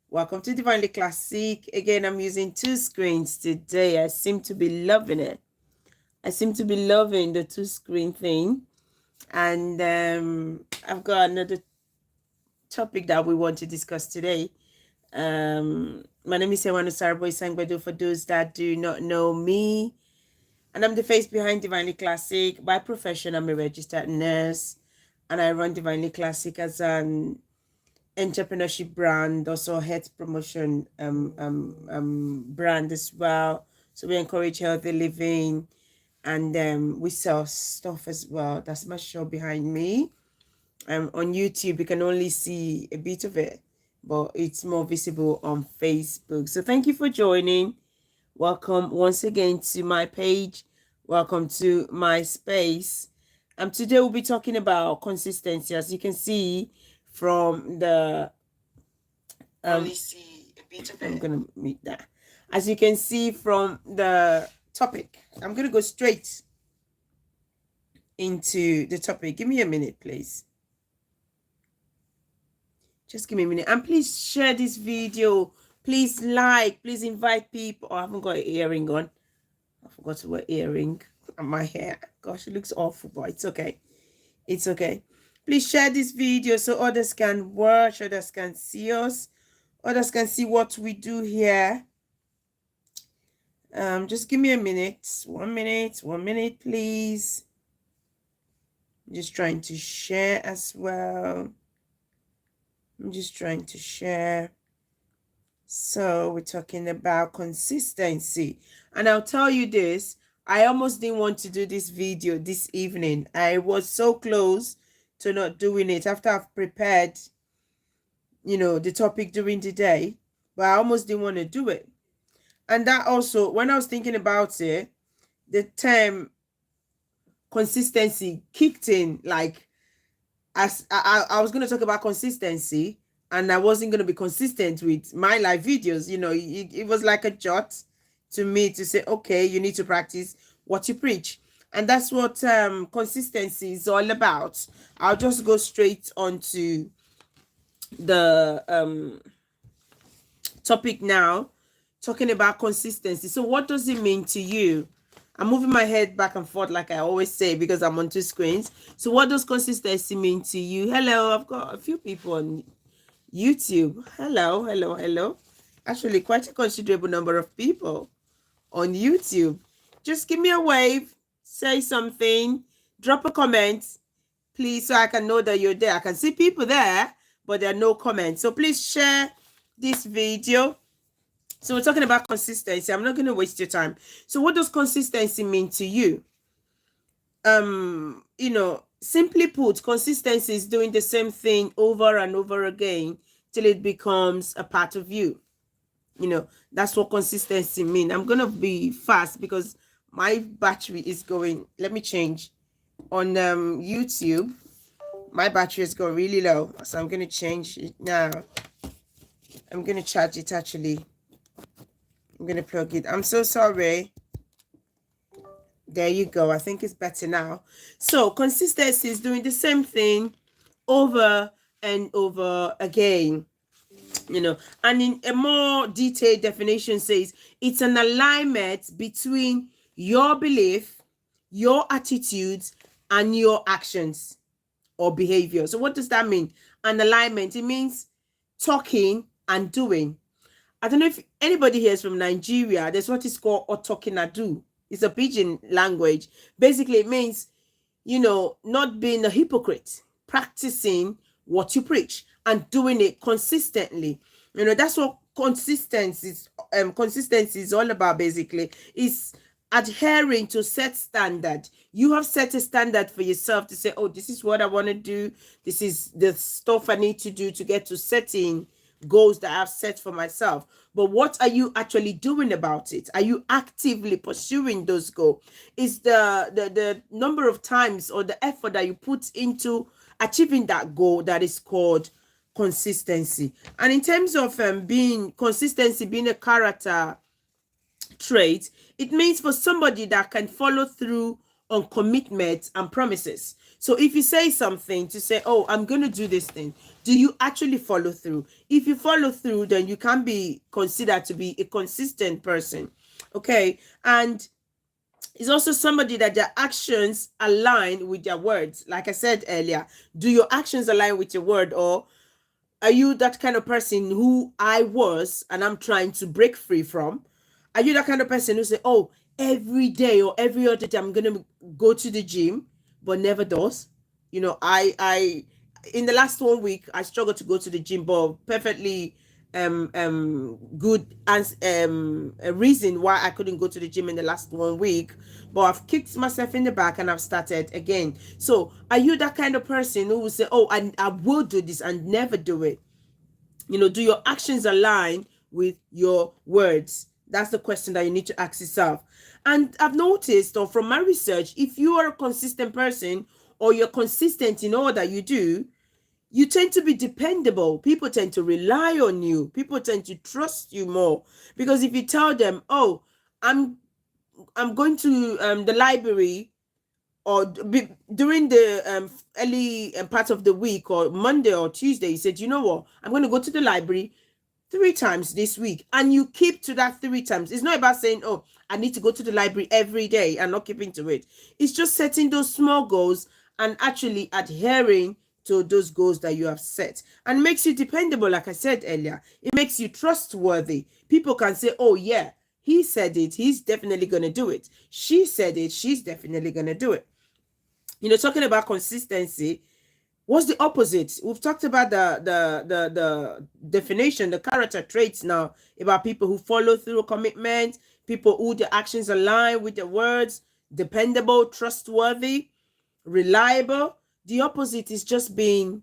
Welcome to Divinely Classic. Again, I'm using two screens today. I seem to be loving it. I seem to be loving the two screen thing. And I've got another topic that we want to discuss today. My name is Sewanu Sarboy Sangbedo for those that do not know me. And I'm the face behind Divinely Classic. By profession, I'm a registered nurse. And I run Divinely Classic as an entrepreneurship brand, also health promotion brand as well. So we encourage healthy living, and we sell stuff as well. That's my show behind me. On YouTube, you can only see a bit of it, but it's more visible on Facebook. So thank you for joining. Welcome once again to my page. Welcome to my space. Today we'll be talking about consistency. As you can see from the only see a bit of it. I'm gonna meet that. As you can see from the topic, I'm gonna go straight into the topic. Give me a minute, please. Just give me a minute. And please share this video. Please like, please invite people. Oh, I haven't got an earring on. I forgot to wear earring on my hair. Gosh, it looks awful, but it's okay. It's okay. Please share this video so others can watch, others can see us, others can see what we do here. Just give me a minute. 1 minute, 1 minute, please. I'm just trying to share as well. I'm just trying to share. So we're talking about consistency. And I'll tell you this, I almost didn't want to do this video this evening. I was so close to not doing it after I've prepared, the topic during the day, but I almost didn't want to do it. And that also, when I was thinking about it, the term consistency kicked in. Like, as I was going to talk about consistency, and I wasn't going to be consistent with my live videos. It was like a jot to me to say, okay, you need to practice what you preach. And that's what consistency is all about. I'll just go straight onto the topic now, talking about consistency. So what does it mean to you? I'm moving my head back and forth like I always say because I'm on two screens. So what does consistency mean to you? Hello, I've got a few people on YouTube. Hello. Actually, quite a considerable number of people on YouTube. Just give me a wave, say something, drop a comment, please, so I can know that you're there. I can see people there, but there are no comments. So please share this video. So we're talking about consistency. I'm not going to waste your time. So what does consistency mean to you? Simply put, consistency is doing the same thing over and over again till it becomes a part of you. That's what consistency means. I'm going to be fast because my battery is going. Let me change. On YouTube, my battery is going really low. So I'm going to change it now. I'm going to charge it actually. I'm going to plug it. I'm so sorry. There you go. I think it's better now. So consistency is doing the same thing over and over again. And in a more detailed definition says it's an alignment between your belief, your attitudes, and your actions or behavior. So what does that mean? An alignment, it means talking and doing. I don't know if anybody here is from Nigeria. There's what is called otokinadu. It's a pidgin language. Basically, it means, not being a hypocrite, practicing what you preach and doing it consistently. That's what consistency is all about, basically. It's adhering to set standard. You have set a standard for yourself to say, oh, this is what I want to do. This is the stuff I need to do to get to setting goals that I've set for myself. But what are you actually doing about it? Are you actively pursuing those goals? Is the number of times or the effort that you put into achieving that goal that is called consistency. And in terms of being a character trait, it means for somebody that can follow through on commitment and promises. So if you say something to say, oh, I'm going to do this thing, do you actually follow through? If you follow through, then you can be considered to be a consistent person. Okay. And it's also somebody that their actions align with their words. Like I said earlier, do your actions align with your word, or are you that kind of person who I was and I'm trying to break free from? Are you that kind of person who say, oh, every day or every other day I'm gonna go to the gym, but never does? You know, I in the last 1 week I struggled to go to the gym, but perfectly good and a reason why I couldn't go to the gym in the last 1 week, but I've kicked myself in the back and I've started again. So are you that kind of person who will say, oh, I will do this and never do it? You know, do your actions align with your words? That's the question that you need to ask yourself. And I've noticed, or from my research, if you are a consistent person, or you're consistent in all that you do, you tend to be dependable. People tend to rely on you. People tend to trust you more, because if you tell them, oh, I'm going to the library, or during the early part of the week, or Monday or Tuesday, you said, you know what, I'm going to go to the library 3 times this week, and you keep to that 3 times. It's not about saying, oh, I need to go to the library every day and not keeping to it. It's just setting those small goals and actually adhering to those goals that you have set, and makes you dependable. Like I said earlier, it makes you trustworthy. People can say, oh yeah, he said it, he's definitely going to do it. She said it, she's definitely going to do it. You know, talking about consistency, what's the opposite? We've talked about the definition, the character traits now, about people who follow through a commitment, people who their actions align with their words, dependable, trustworthy, reliable. The opposite is just being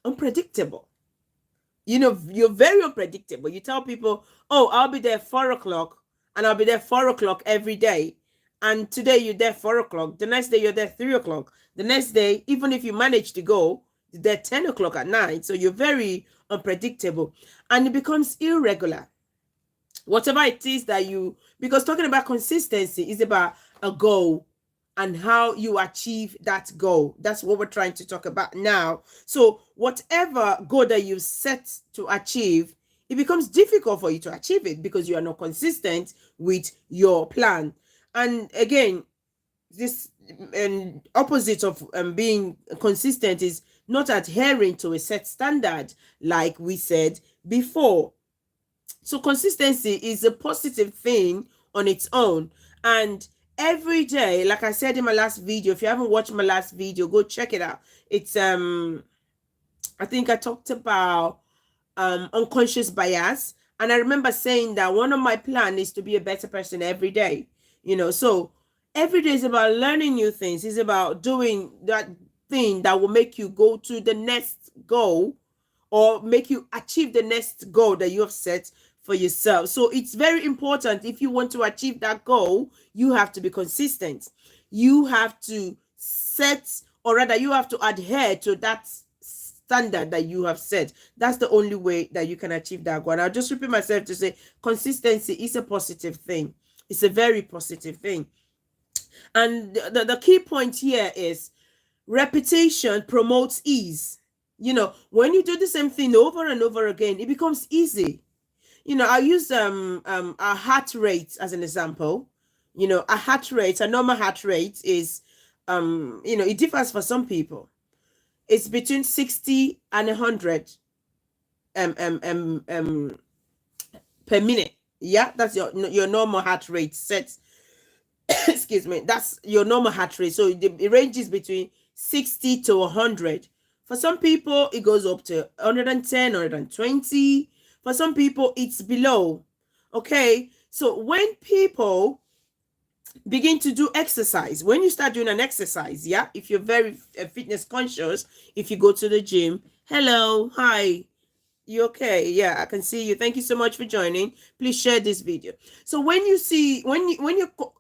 unpredictable. You know, you're very unpredictable. You tell people, oh, I'll be there 4 o'clock, and I'll be there 4 o'clock every day. And today you're there 4 o'clock. The next day you're there 3 o'clock. The next day, even if you manage to go, you're there 10 o'clock at night. So you're very unpredictable, and it becomes irregular. Whatever it is that you, because talking about consistency is about a goal and how you achieve that goal. That's what we're trying to talk about now. So whatever goal that you set to achieve, it becomes difficult for you to achieve it because you are not consistent with your plan. And again, this opposite of being consistent is not adhering to a set standard, like we said before. So consistency is a positive thing on its own. And every day, like I said in my last video, if you haven't watched my last video, go check it out. It's I think I talked about unconscious bias, and I remember saying that one of my plans is to be a better person every day. You know, so every day is about learning new things. It's about doing that thing that will make you go to the next goal, or make you achieve the next goal that you have set for yourself. So it's very important, if you want to achieve that goal, you have to be consistent. You have to set, or rather you have to adhere to that standard that you have set. That's the only way that you can achieve that goal. And I'll just repeat myself to say consistency is a positive thing. It's a very positive thing. And the key point here is repetition promotes ease. You know, when you do the same thing over and over again, it becomes easy. You know, I use a heart rate as an example. You know, a heart rate, a normal heart rate is you know, it differs for some people. It's between 60 and 100 per minute. Yeah, that's your normal heart rate set. Excuse me, that's your normal heart rate. So it ranges between 60 to 100. For some people, it goes up to 110, 120. For some people, it's below. Okay, so when people begin to do exercise, when you start doing an exercise, yeah, if you're very fitness conscious, if you go to the gym, hello, hi, you okay? Yeah, I can see you. Thank you so much for joining. Please share this video. So when you see, when you go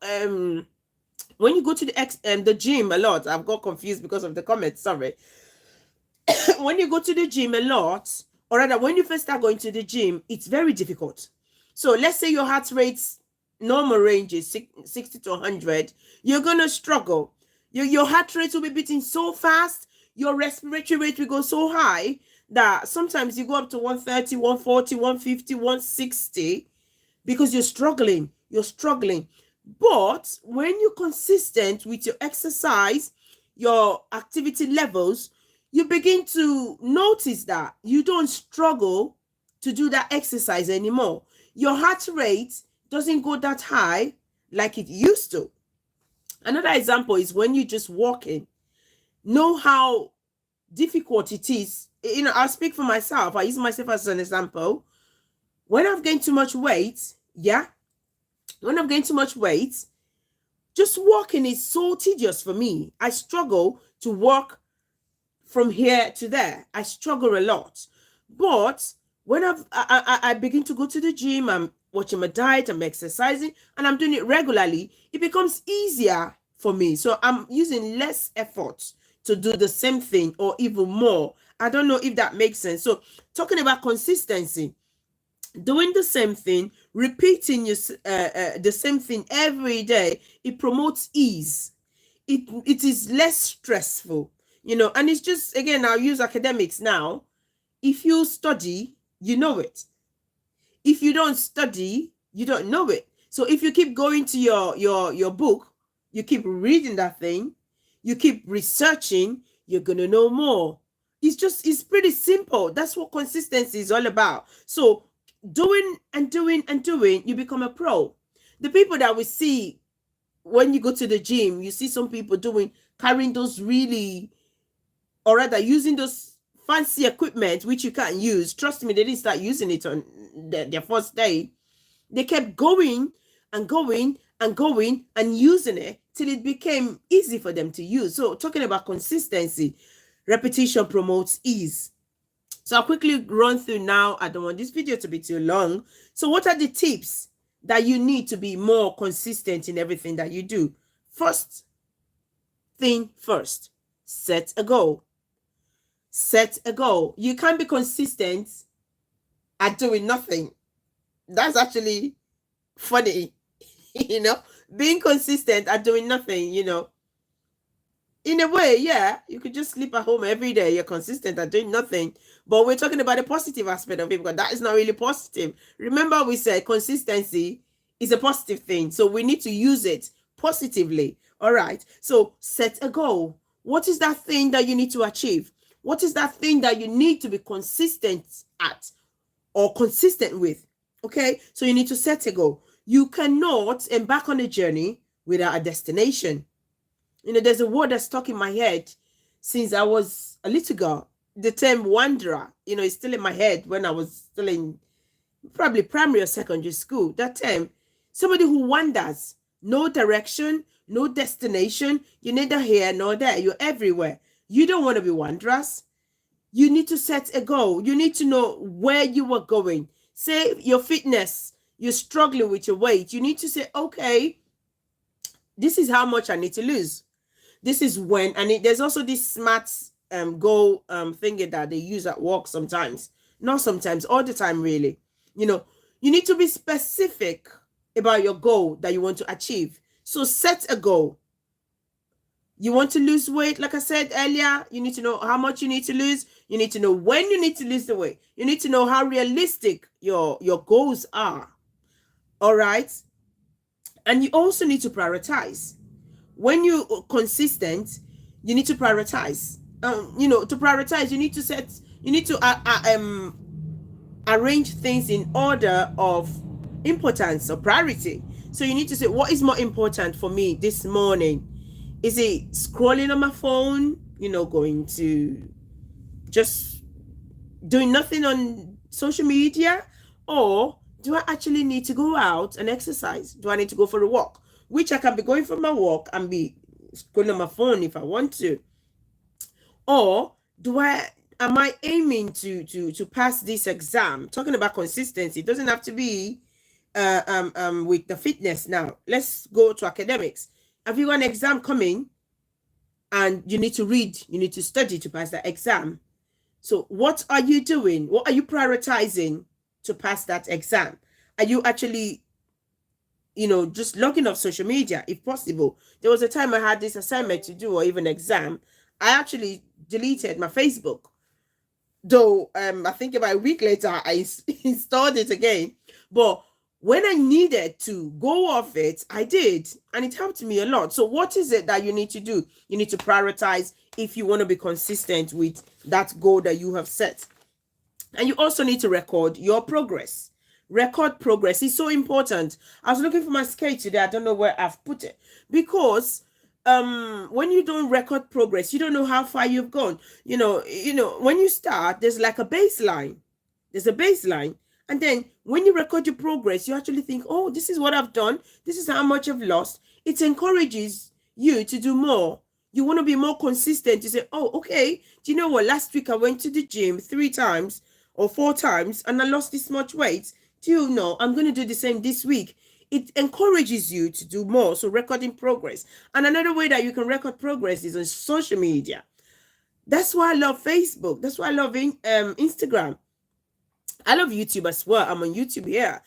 to the gym a lot, I've got confused because of the comments, sorry. When you go to the gym a lot, or rather when you first start going to the gym, it's very difficult. So let's say your heart rate's normal range is 60 to 100, you're gonna struggle. Your heart rate will be beating so fast, your respiratory rate will go so high that sometimes you go up to 130, 140, 150, 160 because you're struggling. You're struggling. But when you're consistent with your exercise, your activity levels, you begin to notice that you don't struggle to do that exercise anymore. Your heart rate doesn't go that high like it used to. Another example is when you just walking. Know how difficult it is. You know, I'll speak for myself. I use myself as an example. When I've gained too much weight, when I've gained too much weight, just walking is so tedious for me. I struggle to walk from here to there. I struggle a lot. But when I begin to go to the gym, I'm watching my diet, I'm exercising, and I'm doing it regularly, it becomes easier for me. So I'm using less effort to do the same thing or even more. I don't know if that makes sense. So talking about consistency, doing the same thing, repeating the same thing every day, it promotes ease. It is less stressful, you know. And it's just, again, I'll use academics now. If you study, you know it. If you don't study, you don't know it. So if you keep going to your book, you keep reading that thing, you keep researching, you're gonna know more. It's pretty simple. That's what consistency is all about. So doing and doing and doing, you become a pro. The people that we see when you go to the gym, you see some people carrying those really, or rather using those fancy equipment which you can't use. Trust me, they didn't start using it on their first day. They kept going and going and going and using it till it became easy for them to use. So talking about consistency, repetition promotes ease. So I'll quickly run through now. I don't want this video to be too long. So what are the tips that you need to be more consistent in everything that you do? First thing first, set a goal. Set a goal. You can't be consistent at doing nothing. That's actually funny, you know, being consistent at doing nothing, you know. In a way, yeah, you could just sleep at home every day. You're consistent at doing nothing. But we're talking about the positive aspect of it, because that is not really positive. Remember, we said consistency is a positive thing. So we need to use it positively. All right. So set a goal. What is that thing that you need to achieve? What is that thing that you need to be consistent at or consistent with? Okay. So you need to set a goal. You cannot embark on a journey without a destination. You know, there's a word that's stuck in my head since I was a little girl. The term wanderer, you know, is still in my head when I was still in probably primary or secondary school. That term, somebody who wanders, no direction, no destination. You're neither here nor there. You're everywhere. You don't want to be wanderers. You need to set a goal. You need to know where you are going. Say your fitness, you're struggling with your weight. You need to say, okay, this is how much I need to lose. This is when, and there's also this SMART goal thingy that they use at work sometimes. Not sometimes, all the time, really. You know, you need to be specific about your goal that you want to achieve. So set a goal. You want to lose weight, like I said earlier, you need to know how much you need to lose. You need to know when you need to lose the weight. You need to know how realistic your goals are. All right. And you also need to prioritize. When you're consistent, you need to prioritize. You know, to prioritize, you need to arrange things in order of importance or priority. So you need to say, what is more important for me this morning? Is it scrolling on my phone, you know, going to just doing nothing on social media? Or do I actually need to go out and exercise? Do I need to go for a walk? Which I can be going for my walk and be scrolling on my phone if I want to. Or am I aiming to pass this exam? Talking about consistency, it doesn't have to be with the fitness now. Let's go to academics. Have you got an exam coming and you need to read, you need to study to pass that exam? So what are you doing? What are you prioritizing to pass that exam? Are you actually just logging off social media if possible. There was a time I had this assignment to do or even exam. I actually deleted my Facebook. Though I think about a week later I installed it again. But when I needed to go off it, I did, and it helped me a lot. So what is it that you need to do? You need to prioritize if you want to be consistent with that goal that you have set. And you also need to record your progress. Record progress is so important. I was looking for my skate today. I don't know where I've put it, because when you don't record progress, you don't know how far you've gone. When you start, there's like a baseline. There's a baseline. And then when you record your progress, you actually think, oh, this is what I've done. This is how much I've lost. It encourages you to do more. You want to be more consistent. You say, oh, okay, do you know what? Last week I went to the gym 3 times or 4 times and I lost this much weight. Do you know I'm going to do the same this week? It encourages you to do more. So recording progress. And another way that you can record progress is on social media. That's why I love Facebook. That's why I love Instagram. I love YouTube as well. I'm on YouTube here,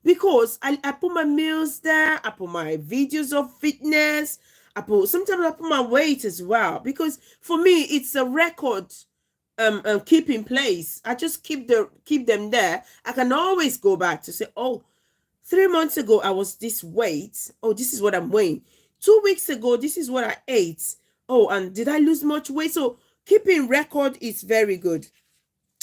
because I put my meals there. I put my videos of fitness. Sometimes I put my weight as well, because for me, it's a record keep in place. I just keep them there. I can always go back to say, oh, 3 months ago, I was this weight. Oh, this is what I'm weighing. 2 weeks ago, this is what I ate. Oh, and did I lose much weight? So keeping record is very good,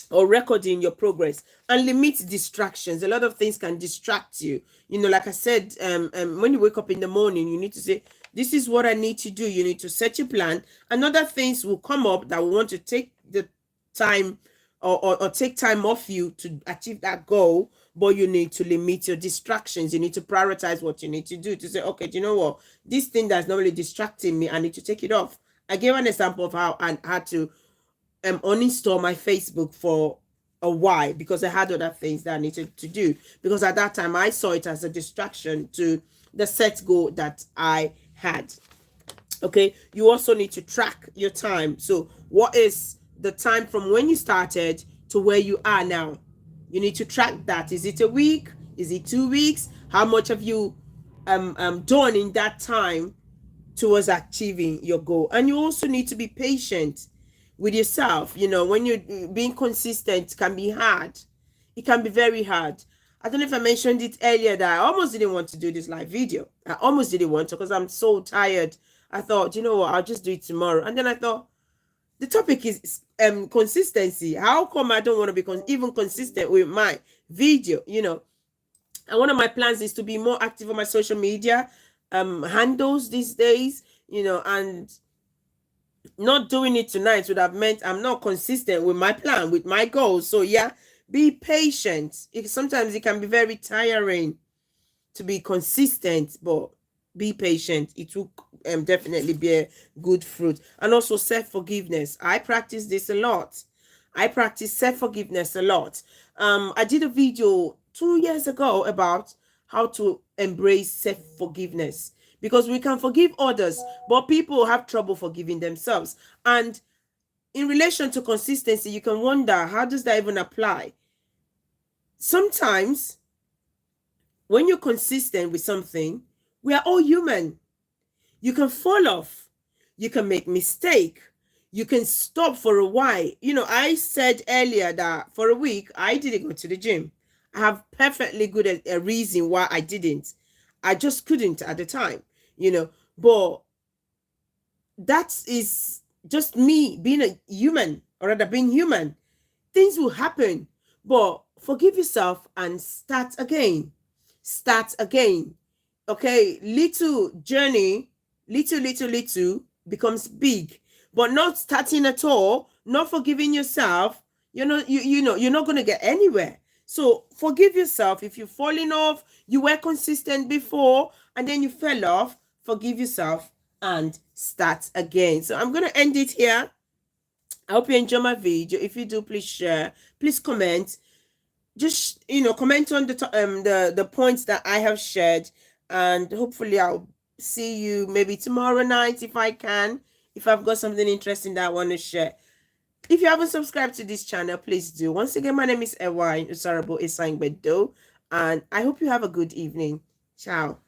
or recording your progress, and limit distractions. A lot of things can distract you. Like I said, when you wake up in the morning, you need to say, this is what I need to do. You need to set your plan, and other things will come up that will want to take the time or take time off you to achieve that goal. But you need to limit your distractions. You need to prioritize what you need to do, to say, okay, do you know what? This thing that's not really distracting me, I need to take it off. I gave an example of how I had to uninstall my Facebook for a while, because I had other things that I needed to do, because at that time I saw it as a distraction to the set goal that I had. Okay, you also need to track your time. So what is the time from when you started to where you are now? You need to track that. Is it a week? Is it 2 weeks? How much have you done in that time towards achieving your goal? And you also need to be patient with yourself. When you're being consistent, can be hard. It can be very hard. I don't know if I mentioned it earlier that I almost didn't want to do this live video. I almost didn't want to, because I'm so tired. I thought, you know what, I'll just do it tomorrow. And then I thought, the topic is consistency. How come I don't want to be even consistent with my video? And one of my plans is to be more active on my social media handles these days, and not doing it tonight would have meant I'm not consistent with my plan, with my goals. So yeah, be patient. Sometimes it can be very tiring to be consistent, but be patient. It will definitely bear good fruit. And also self-forgiveness. I practice this a lot. I practice self-forgiveness a lot. I did a video 2 years ago about how to embrace self-forgiveness, because we can forgive others, but people have trouble forgiving themselves. And in relation to consistency, you can wonder, how does that even apply? Sometimes when you're consistent with something, we are all human. You can fall off. You can make mistake. You can stop for a while. I said earlier that for a week, I didn't go to the gym. I have perfectly good a reason why I didn't. I just couldn't at the time, but that is just me being a human, or rather being human. Things will happen, but forgive yourself and start again. Start again. Okay, little journey, little becomes big, but not starting at all, not forgiving yourself, you're not going to get anywhere. So forgive yourself. If you've fallen off, you were consistent before and then you fell off, forgive yourself and start again. So I'm going to end it here. I hope you enjoy my video. If you do, please share, please comment. Just, comment on the points that I have shared, and hopefully I'll see you maybe tomorrow night if I can, if I've got something interesting that I want to share. If you haven't subscribed to this channel, please do. Once again, my name is Ewine Usarabo Esangbedo, and I hope you have a good evening. Ciao.